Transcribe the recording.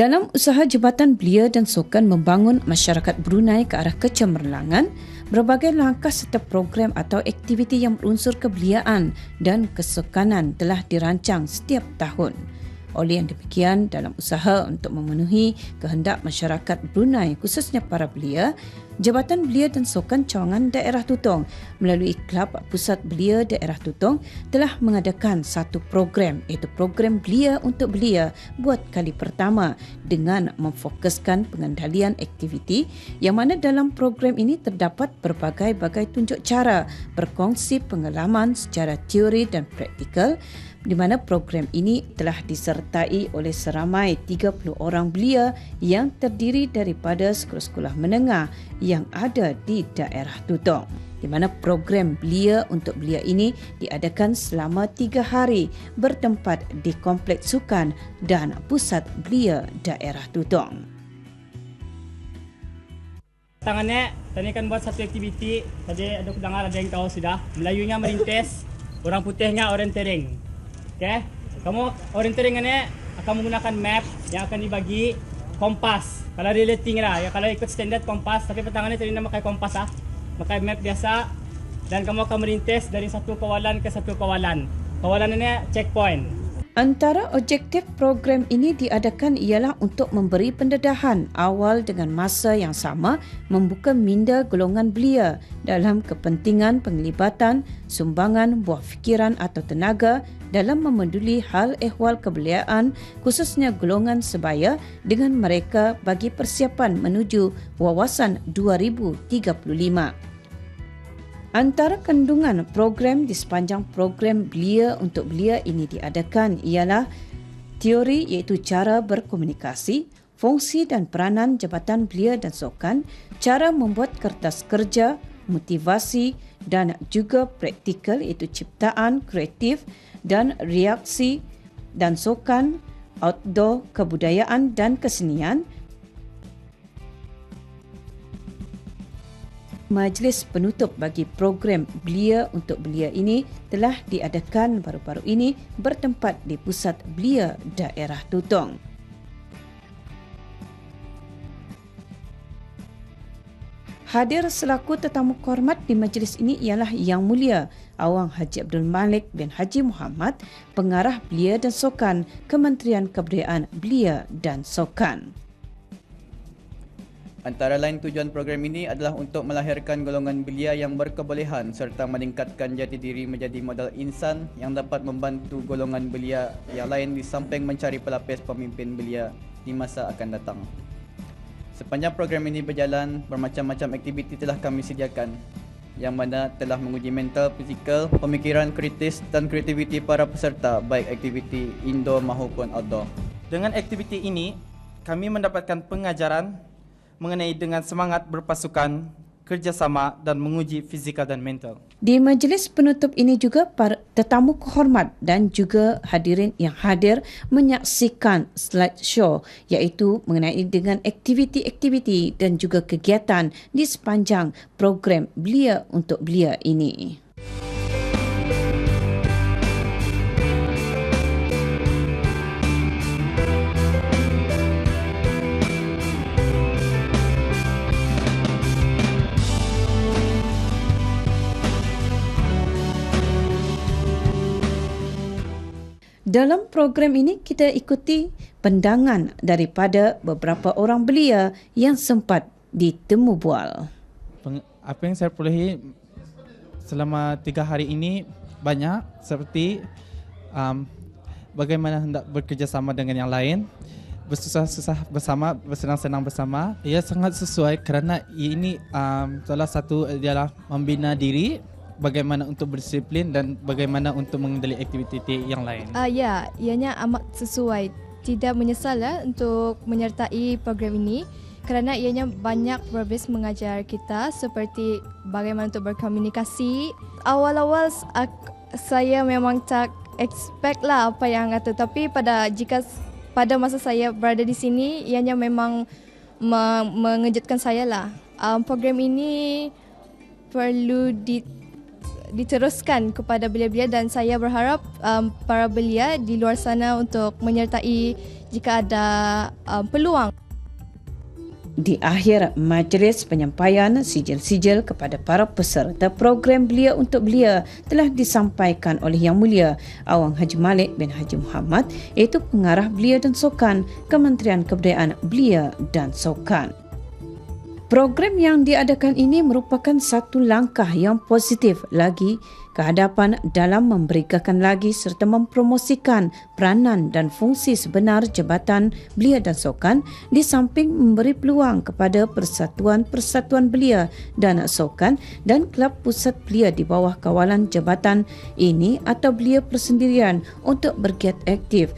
Dalam usaha Jabatan Belia dan Sukan membangun masyarakat Brunei ke arah kecemerlangan, berbagai langkah serta program atau aktiviti yang berunsur kebeliaan dan kesukanan telah dirancang setiap tahun. Oleh yang demikian, dalam usaha untuk memenuhi kehendak masyarakat Brunei, khususnya para belia, Jabatan Belia dan Sukan Cawangan Daerah Tutong melalui Klub Pusat Belia Daerah Tutong telah mengadakan satu program, iaitu program Belia untuk Belia buat kali pertama dengan memfokuskan pengendalian aktiviti yang mana dalam program ini terdapat berbagai-bagai tunjuk cara berkongsi pengalaman secara teori dan praktikal, di mana program ini telah disertai oleh seramai 30 orang belia yang terdiri daripada sekolah-sekolah menengah yang ada di daerah Tutong. Di mana program Belia untuk Belia ini diadakan selama 3 hari bertempat di Kompleks Sukan dan Pusat Belia Daerah Tutong. Tangannya, tadi kan buat satu aktiviti, tadi ada dengar ada yang tahu sudah. Melayunya merintis, orang putihnya orientering. Okay? Kamu orienteringannya akan menggunakan map yang akan dibagi kompas. Kalau relating lah, ya kalau ikut standard kompas, tapi pertangannya tadi nak pakai kompas pakai map biasa, dan kamu akan merintis dari satu kawalan ke satu kawalan. Kawalan ini checkpoint. Antara objektif program ini diadakan ialah untuk memberi pendedahan awal dengan masa yang sama membuka minda golongan belia dalam kepentingan penglibatan sumbangan buah fikiran atau tenaga dalam memeduli hal ehwal kebeliaan khususnya golongan sebaya dengan mereka bagi persiapan menuju wawasan 2035. Antara kandungan program di sepanjang program Belia untuk Belia ini diadakan ialah teori iaitu cara berkomunikasi, fungsi dan peranan Jabatan Belia dan Sukan, cara membuat kertas kerja, motivasi dan juga praktikal iaitu ciptaan, kreatif dan reaksi dan sukan, outdoor, kebudayaan dan kesenian. Majlis penutup bagi program Belia untuk Belia ini telah diadakan baru-baru ini bertempat di Pusat Belia Daerah Tutong. Hadir selaku tetamu kehormat di majlis ini ialah Yang Mulia Awang Haji Abdul Malik bin Haji Muhammad, Pengarah Belia dan Sukan, Kementerian Kebudayaan Belia dan Sukan. Antara lain tujuan program ini adalah untuk melahirkan golongan belia yang berkebolehan serta meningkatkan jati diri menjadi modal insan yang dapat membantu golongan belia yang lain di samping mencari pelapis pemimpin belia di masa akan datang. Sepanjang program ini berjalan, bermacam-macam aktiviti telah kami sediakan yang mana telah menguji mental, fizikal, pemikiran kritis dan kreativiti para peserta baik aktiviti indoor maupun outdoor. Dengan aktiviti ini, kami mendapatkan pengajaran mengenai dengan semangat berpasukan, kerjasama dan menguji fizikal dan mental. Di majlis penutup ini juga para tetamu kehormat dan juga hadirin yang hadir menyaksikan slideshow iaitu mengenai dengan aktiviti-aktiviti dan juga kegiatan di sepanjang program Belia untuk Belia ini. Dalam program ini kita ikuti pandangan daripada beberapa orang belia yang sempat ditemu bual. Apa yang saya perolehi selama 3 hari ini banyak seperti bagaimana hendak bekerjasama dengan yang lain, bersusah-susah bersama, bersenang-senang bersama. Ia sangat sesuai kerana ini salah satu adalah membina diri, bagaimana untuk berdisiplin dan bagaimana untuk mengendali aktiviti yang lain. Ya, ianya amat sesuai. Tidak menyesal untuk menyertai program ini kerana ianya banyak berbis mengajar kita seperti bagaimana untuk berkomunikasi. Awal-awal saya memang tak expect lah apa yang ada, tapi pada masa saya berada di sini ianya memang mengejutkan saya lah. Program ini perlu diteruskan kepada belia-belia dan saya berharap para belia di luar sana untuk menyertai jika ada peluang. Di akhir majlis penyampaian sijil-sijil kepada para peserta program Belia untuk Belia telah disampaikan oleh Yang Mulia Awang Haji Malik bin Haji Muhammad, iaitu Pengarah Belia dan Sukan Kementerian Kebudayaan Belia dan Sukan. Program yang diadakan ini merupakan satu langkah yang positif lagi ke hadapan dalam memberikan lagi serta mempromosikan peranan dan fungsi sebenar Jabatan Belia dan Sukan di samping memberi peluang kepada persatuan-persatuan belia dan sukan dan kelab pusat belia di bawah kawalan jabatan ini atau belia persendirian untuk bergiat aktif